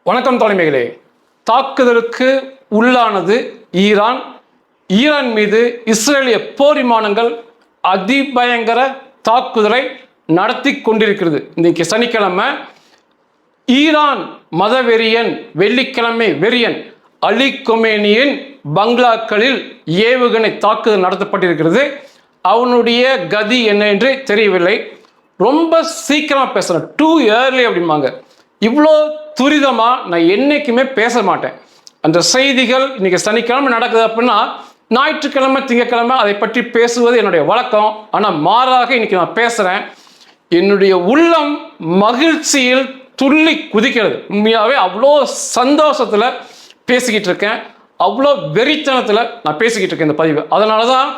வணக்கம் தலைமைகளே. தாக்குதலுக்கு உள்ளானது Iran. Iran மீது இஸ்ரேலிய போர் விமானங்கள் அதிபயங்கர தாக்குதலை நடத்தி கொண்டிருக்கிறது. இன்றைக்கு சனிக்கிழமை ஈரான் மதவெறியன், வெள்ளிக்கிழமை வெறியன் அலி கொமேனியின் பங்களாக்களில் ஏவுகணை தாக்குதல் நடத்தப்பட்டிருக்கிறது. அவனுடைய கதி என்ன என்று தெரியவில்லை. ரொம்ப சீக்கிரமாக பேசுகிறேன், டூ இயர்லி அப்படிம்பாங்க. இவ்வளோ துரிதமாக நான் என்றைக்குமே பேச மாட்டேன். அந்த செய்திகள் இன்னைக்கு சனிக்கிழமை நடக்குது அப்படின்னா ஞாயிற்றுக்கிழமை திங்கக்கிழமை அதை பற்றி பேசுவது என்னுடைய வழக்கம். ஆனால் மாறாக இன்னைக்கு நான் பேசுகிறேன். என்னுடைய உள்ளம் மகிழ்ச்சியில் துள்ளி குதிக்கிறது. உண்மையாகவே அவ்வளோ சந்தோஷத்தில் பேசிக்கிட்டு இருக்கேன், அவ்வளோ வெறித்தனத்தில் நான் பேசிக்கிட்டு இருக்கேன் இந்த பதிவை. அதனால தான்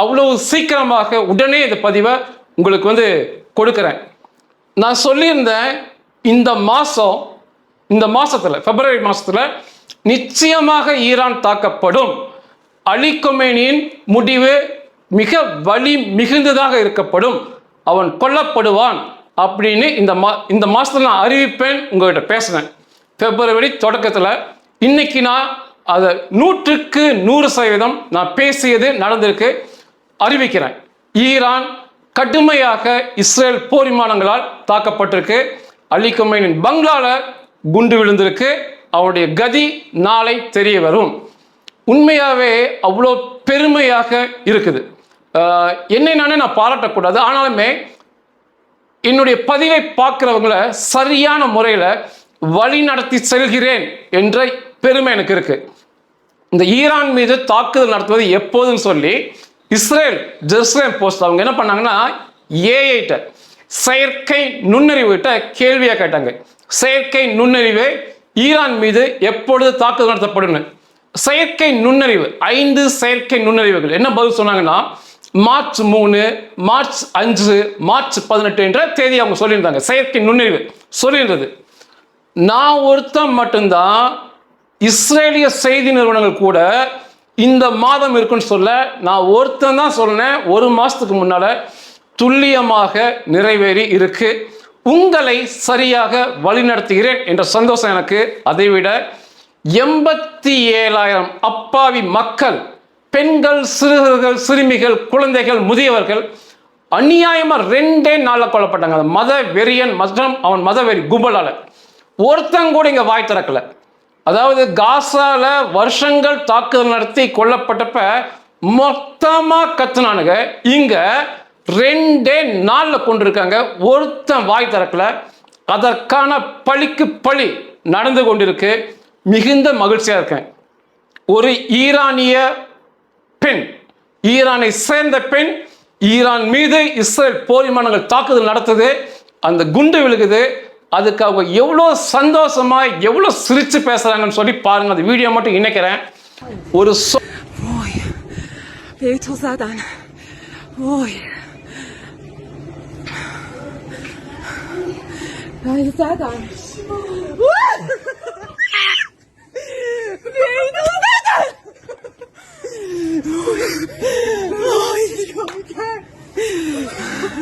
அவ்வளோ சீக்கிரமாக உடனே இந்த பதிவை உங்களுக்கு கொடுக்குறேன். நான் சொல்லியிருந்தேன், இந்த மாதத்தில் பிப்ரவரி மாதத்தில் நிச்சயமாக ஈரான் தாக்கப்படும். அலி கொமேனியின் முடிவு மிக வலி மிகுந்ததாக இருக்கப்படும், அவன் கொல்லப்படுவான் அப்படின்னு இந்த மாதத்தில் நான் அறிவிப்பேன், உங்கள்கிட்ட பேசுகிறேன். பிப்ரவரி தொடக்கத்தில் இன்னைக்கு நான் அதை 100% நான் பேசியது நடந்திருக்கு அறிவிக்கிறேன். ஈரான் கடுமையாக இஸ்ரேல் போர் விமானங்களால் தாக்கப்பட்டிருக்கு. அலி கொமேனியின் பங்களாவில் குண்டு விழுந்திருக்கு. அவருடைய கதி நாளை தெரிய வரும். உண்மையாகவே அவ்வளோ பெருமையாக இருக்குது. என்னை நான் பாராட்டக்கூடாது, ஆனாலுமே என்னுடைய பதிவை பார்க்குறவங்களை சரியான முறையில் வழி நடத்தி செல்கிறேன் என்ற பெருமை எனக்கு இருக்கு. இந்த ஈரான் மீது தாக்குதல் நடத்துவது எப்போதுன்னு சொல்லி இஸ்ரேல் ஜெருசலேம் போஸ்ட் அவங்க என்ன பண்ணாங்கன்னா, ஏஐட்ட செயற்கை நுண்ணறிவுகிட்ட கேள்வியாக கேட்டாங்க. செயற்கை நுண்ணறிவு ஈரான் மீது எப்பொழுது தாக்குதல் நடத்தப்படும்? செயற்கை நுண்ணறிவு 5 செயற்கை நுண்ணறிவுகள் என்ன பதில் சொன்னாங்கன்னா, மார்ச் 3, மார்ச் 5, மார்ச் 18 என்ற தேதி அவங்க சொல்லியிருந்தாங்க. செயற்கை நுண்ணறிவு சொல்லியிருந்தது. நான் ஒருத்தன் மட்டும்தான் இஸ்ரேலிய செய்தி நிறுவனங்கள் கூட இந்த மாதம் இருக்குன்னு சொல்ல, நான் ஒருத்தன் தான் சொன்னேன். ஒரு மாதத்துக்கு முன்னால் துல்லியமாக நிறைவேறி இருக்கு. உங்களை சரியாக வழிநடத்துகிறேன் என்ற சந்தோஷம் எனக்கு. அதைவிட 87,000 அப்பாவி மக்கள், பெண்கள், சிறுவர்கள், சிறுமிகள், குழந்தைகள், முதியவர்கள் அநியாயமாக 2 நாளில் கொல்லப்பட்டாங்க. அந்த மத வெறியன் மற்றும் அவன் மதவெறி கும்பலால் ஒருத்தங்க கூட இங்கே வாய் திறக்கல. அதாவது காசால வருஷங்கள் தாக்குதல் நடத்தி கொல்லப்பட்டப்ப மொத்தமாக கத்துனானுங்க. இங்க 2 நாளில் கொண்டிருக்காங்க, ஒருத்தன் வாய் திறக்கல. அதற்கான பழிக்கு பழி நடந்து கொண்டிருக்கு. மிகுந்த மகிழ்ச்சியாக இருக்கேன். ஒரு ஈரானிய பெண், ஈரானை சேர்ந்த பெண், ஈரான் மீது இஸ்ரேல் போர் விமானங்கள் தாக்குதல் நடத்துது, அந்த குண்டு விழுகுது. அதுக்கு அவங்க எவ்வளோ சந்தோஷமா எவ்வளோ சிரிச்சு பேசுறாங்கன்னு சொல்லி பாருங்க. அந்த வீடியோ மட்டும் இணைக்கிறேன். ஒரு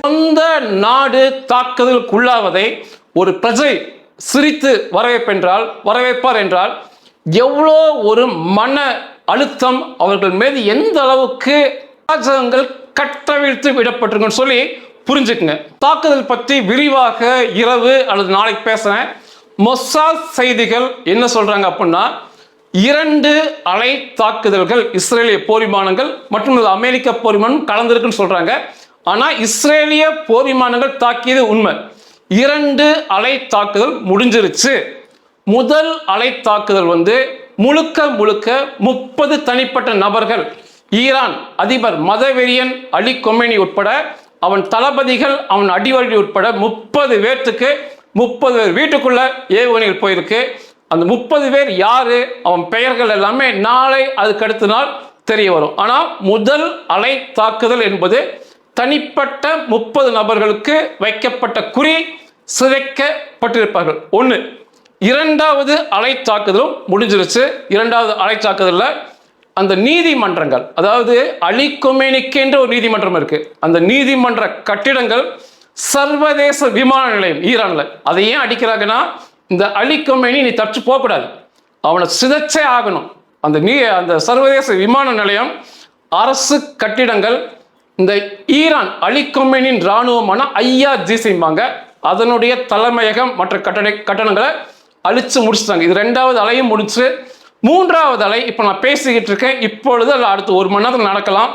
சொந்த நாடு தாக்குதலுக்குள்ளாவதை ஒரு பிரஜை சிரித்து வரவேற்பார் என்றால் எவ்வளோ ஒரு மன அழுத்தம் அவர்கள் மீது எந்த அளவுக்கு ராஜகங்கள் கட்டவிழ்த்து விடப்பட்டிருக்குன்னு சொல்லி புரிஞ்சுக்குங்க. தாக்குதல் பற்றி விரிவாக இரவு அல்லது நாளைக்கு பேசுறேன். மொசாத் செய்திகள் என்ன சொல்றாங்க அப்படின்னா, 2 அலை தாக்குதல்கள் இஸ்ரேலிய போர் விமானங்கள் மற்றும் அமெரிக்க போர் விமானம் கலந்திருக்குன்னு சொல்றாங்க. ஆனா இஸ்ரேலிய போர் விமானங்கள் தாக்கியது உண்மை. 2 அலை தாக்குதல் முடிஞ்சிருச்சு. முதல் அலை தாக்குதல் முழுக்க 30 தனிப்பட்ட நபர்கள், ஈரான் அதிபர் மதவெறியன் அலி கொமேனி உட்பட அவன் தளபதிகள், அவன் அடிவழி உட்பட 30 பேர்த்துக்கு 30 பேர் வீட்டுக்குள்ள ஏவுகணைகள் போயிருக்கு. அந்த 30 பேர் யாரு, அவன் பெயர்கள் எல்லாமே நாளை அதுக்கு அடுத்த நாள் தெரிய வரும். ஆனால் முதல் அலை தாக்குதல் என்பது தனிப்பட்ட 30 நபர்களுக்கு வைக்கப்பட்ட குறி சிதைக்கப்பட்டிருப்பார்கள். 1. 2வது அலை தாக்குதலும் முடிஞ்சிருச்சு. 2வது அலை தாக்குதலில் அந்த நீதிமன்றங்கள், அதாவது அலி கொமேனிக்கு என்ற ஒரு நீதிமன்றம் இருக்கு, அந்த நீதிமன்ற கட்டிடங்கள் சர்வதேச விமான நிலையம் ஈரான்ல, அதை ஏன் அடிக்கிறாங்கன்னா இந்த அலி கொமேனி நீ தப்பிச்சு போகக்கூடாது, அவனை சிதைச்சே ஆகணும். அந்த சர்வதேச விமான நிலையம், அரசு கட்டிடங்கள், இந்த ஈரான் அலி கொமேனியின் இராணுவமான IRGCம்பாங்க, அதனுடைய தலைமையகம் மற்ற கட்டணங்களை அழிச்சு முடிச்சுட்டாங்க. இது 2வது அலையும் முடிச்சு 3வது அலை இப்போ நான் பேசிக்கிட்டு இருக்கேன். இப்பொழுது அடுத்து 1 மணி நேரத்தில் நடக்கலாம்.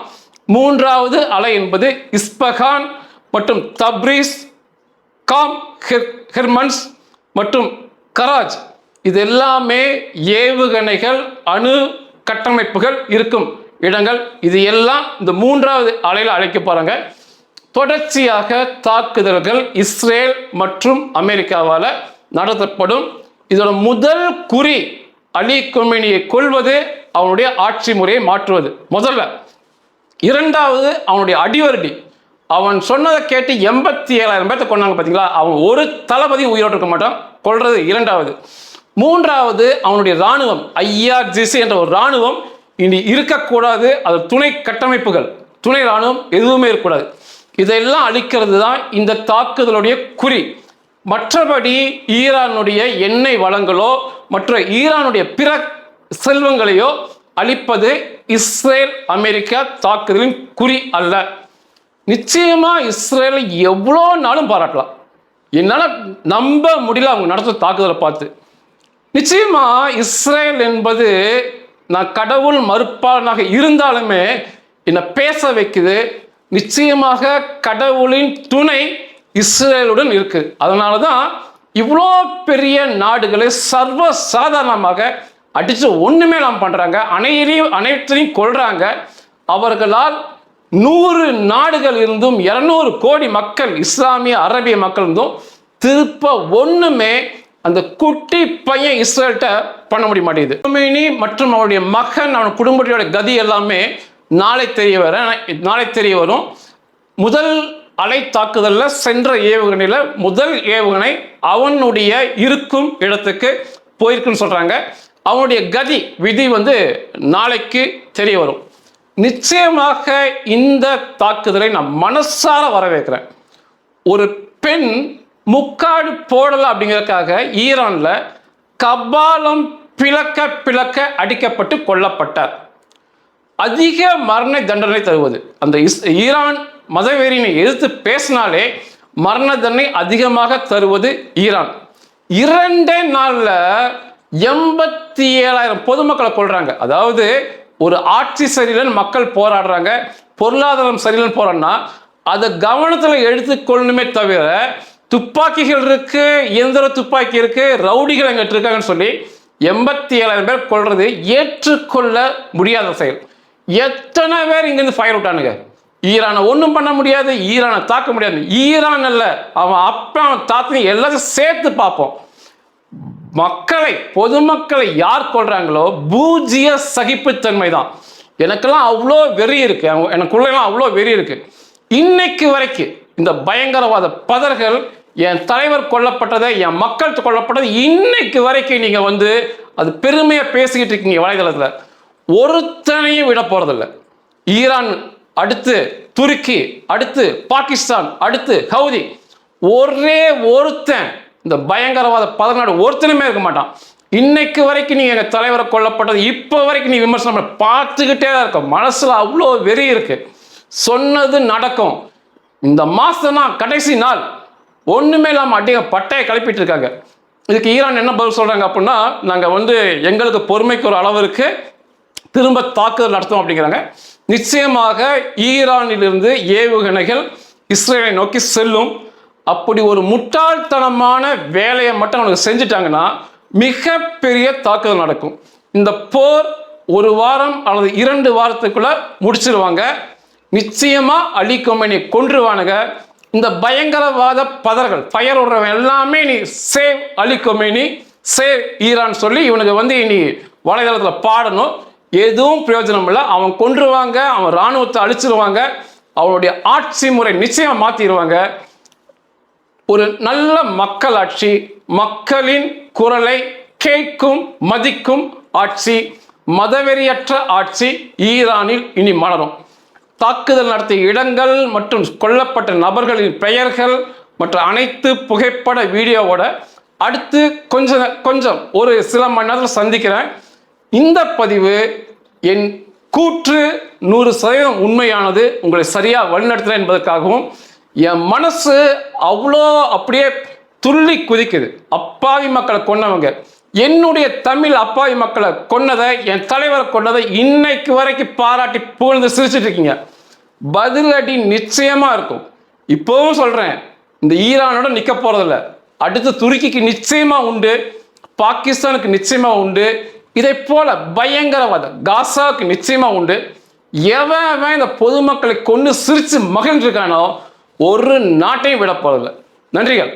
3வது அலை என்பது இஸ்பஹான் மற்றும் தப்ரீஸ், காம் ஹெர்மன்ஸ் மற்றும் கராஜ், இது எல்லாமே ஏவுகணைகள், அணு கட்டமைப்புகள் இருக்கும் இடங்கள். இது எல்லாம் இந்த 3வது அலையில் அழைக்க போறாங்க. தொடர்ச்சியாக தாக்குதல்கள் இஸ்ரேல் மற்றும் அமெரிக்காவால் நடத்தப்படும். இதோட முதல் குறி அலி கொமேனியை கொல்வது, அவனுடைய ஆட்சி முறையை மாற்றுவது முதல்ல. 2வது அவனுடைய அடிவருடி. அவன் சொன்னதை கேட்டு 87,000 பேர்த்த கொண்டாங்க பார்த்தீங்களா, அவன் ஒரு தளபதி உயிரோடு இருக்க மாட்டான், கொள்றது 2வது. 3வது அவனுடைய இராணுவம், IRGC என்ற ஒரு இராணுவம் இனி இருக்கக்கூடாது. அது துணை கட்டமைப்புகள், துணை இராணுவம் எதுவுமே இருக்கக்கூடாது. இதெல்லாம் அழிக்கிறது தான் இந்த தாக்குதலுடைய குறி. மற்றபடி ஈரானுடைய எண்ணெய் வளங்களோ மற்ற ஈரானுடைய பிற செல்வங்களையோ அழிப்பது இஸ்ரேல் அமெரிக்கா தாக்குதலின் குறி அல்ல. நிச்சயமா இஸ்ரேலை எவ்வளோ நாளும் பாராட்டலாம். என்னால் நம்ப முடியல அவங்க நடத்த தாக்குதலை பார்த்து. நிச்சயமா இஸ்ரேல் என்பது, நான் கடவுள் மறுப்பாளனாக இருந்தாலுமே என்னை பேச வைக்குது. நிச்சயமாக கடவுளின் துணை இஸ்ரேலுடன் இருக்கு. அதனால தான் இவ்வளோ பெரிய நாடுகளை சர்வ சாதாரணமாக அடிச்சு ஒண்ணுமே நாம் பண்றாங்க, அனைத்தையும் கொள்றாங்க. அவர்களால் 100 நாடுகள் இருந்தும் 200 கோடி மக்கள், இஸ்லாமிய அரபிய மக்கள் இருந்தும் திருப்ப ஒண்ணுமே அந்த குட்டி பையன் இஸ்ரேல்கிட்ட பண்ண முடிய மாட்டேங்குது. கொமேனி மற்றும் அவருடைய மகன், அவன் குடும்பத்தோட கதி எல்லாமே நாளை தெரிய வரும். முதல் அலை தாக்குதலில் சென்ற ஏவுகணையில் முதல் ஏவுகணை அவனுடைய இருக்கும் இடத்துக்கு போயிருக்குன்னு சொல்றாங்க. அவனுடைய கதி விதி நாளைக்கு தெரிய வரும். நிச்சயமாக இந்த தாக்குதலை நான் மனசார வரவேற்கிறேன். ஒரு பெண் முக்காடு போடல அப்படிங்கிறதுக்காக ஈரான்ல கபாலம் பிளக்க அடிக்கப்பட்டு கொல்லப்பட்டார். அதிக மரண தண்டனை தருவது, அந்த ஈரான் மதவெறியினை எதிர்த்து பேசினாலே மரண தண்டனை அதிகமாக தருவது ஈரான். 2 நாள்ல 87,000 பொதுமக்களை கொள்றாங்க. அதாவது ஒரு ஆட்சி சரியில்லைன்னு மக்கள் போராடுறாங்க, பொருளாதாரம் சரியில்லைன்னு போறான்னா அதை கவனத்தில் எடுத்துக்கொள்ளணுமே தவிர, துப்பாக்கிகள் இருக்கு, இயந்திர துப்பாக்கி இருக்கு, ரவுடிகள் எங்கிட்ட இருக்காங்கன்னு சொல்லி 87,000 பேர் கொள்றது ஏற்றுக்கொள்ள முடியாத செயல். எத்தனை பேர் இங்கிருந்து ஃபயர் விட்டானுங்க. ஈரானை ஒன்றும் பண்ண முடியாது, ஈரானை தாக்க முடியாது. ஈரான் அல்ல, அவன் அப்பா அவன் தாத்தனை எல்லாத்தையும் சேர்த்து பார்ப்போம். மக்களை, பொதுமக்களை யார் கொள்றாங்களோ பூஜ்ஜிய சகிப்புத்தன்மை தான். எனக்கெல்லாம் அவ்வளோ வெறி இருக்கு, எனக்குள்ளெல்லாம் அவ்வளோ வெறி இருக்கு. இன்னைக்கு வரைக்கும் இந்த பயங்கரவாத பதர்கள், என் தலைவர் கொல்லப்பட்டதை, என் மக்கள் கொல்லப்பட்டதை இன்னைக்கு வரைக்கும் நீங்க அது பெருமையா பேசிக்கிட்டு இருக்கீங்க வலைதளத்தில். ஒருத்தனையும் விட போறதில்லை. ஈரான் அடுத்து துருக்கி, அடுத்து பாகிஸ்தான், அடுத்து ஹவுதி, ஒரே ஒருத்தன் இந்த பயங்கரவாத 14 ஒருத்தனுமே இருக்க மாட்டான். இன்னைக்கு வரைக்கும் நீங்க எங்க தலைவரை கொல்லப்பட்டது இப்போ வரைக்கும் நீ விமர்சனம் பார்த்துக்கிட்டே தான் இருக்க. மனசுல அவ்வளோ வெறி இருக்கு. சொன்னது நடக்கும். இந்த மாசம் தான் கடைசி நாள், ஒண்ணுமே இல்லாம அடிங்க பட்டையை கிளப்பிட்டு இருக்காங்க. இதுக்கு ஈரான் என்ன பதில் சொல்றாங்க அப்படின்னா, நாங்க எங்களுக்கு பொறுமைக்கு ஒரு அளவு இருக்கு, திரும்ப தாக்குதல் நடத்தும் அப்படிங்கிறாங்க. நிச்சயமாக ஈரானிலிருந்து ஏவுகணைகள் இஸ்ரேலை நோக்கி செல்லும். அப்படி ஒரு முட்டாள்தனமான வேலையை மட்டும் அவனுக்கு செஞ்சுட்டாங்கன்னா மிகப்பெரிய தாக்குதல் நடக்கும். இந்த போர் 1 வாரம் அல்லது 2 வாரத்துக்குள்ள முடிச்சிருவாங்க. நிச்சயமா அலி கொமேனியை கொன்றுவானுங்க. இந்த பயங்கரவாத பதர்கள் ஃபயர் விடுறவன் எல்லாமே நீ சேவ் அலி கொமேனி, சேவ் ஈரான் சொல்லி இவனுக்கு இனி வலைதளத்தில் பாடணும். எதுவும் பிரயோஜனம் இல்லை. அவன் கொன்றுவாங்க, அவன் இராணுவத்தை அழிச்சிருவாங்க, அவனுடைய ஆட்சி முறை நிச்சயம் மாத்திடுவாங்க. ஒரு நல்ல மக்களாட்சி, மக்களின் குரலை கேட்கும் மதிக்கும் ஆட்சி, மதவெறியற்ற ஆட்சி ஈரானில் இனி மலரும். தாக்குதல் நடத்திய இடங்கள் மற்றும் கொல்லப்பட்ட நபர்களின் பெயர்கள் மற்ற அனைத்து புகைப்பட வீடியோவோட அடுத்து கொஞ்சம் ஒரு சில மணி நேரத்தில் சந்திக்கிறேன். இந்த பதிவு என் கூற்று 100% உண்மையானது, உங்களை சரியாக வழிநடத்துகிறேன் என்பதற்காகவும், என் மனசு அவ்வளோ அப்படியே துள்ளி குதிக்குது. அப்பாவி மக்களை கொன்னவங்க, என்னுடைய தமிழ் அப்பாவி மக்களை கொன்னதை, என் தலைவரை கொன்னதை இன்னைக்கு வரைக்கும் பாராட்டி புகழ்ந்து சிரிச்சிட்டு இருக்கீங்க. பதிலடி நிச்சயமா இருக்கும். இப்போவும் சொல்றேன், இந்த ஈரானோட நிக்க போறதில்ல. அடுத்து துருக்கிக்கு நிச்சயமா உண்டு, பாகிஸ்தானுக்கு நிச்சயமா உண்டு, இதை போல பயங்கரவாத காசாவுக்கு நிச்சயமா உண்டு. எவன் இந்த பொதுமக்களை கொண்டு சிரிச்சு மகிழ்ந்திருக்கானோ ஒரு நாட்டையும் விட போறதில்லை. நன்றிகள்.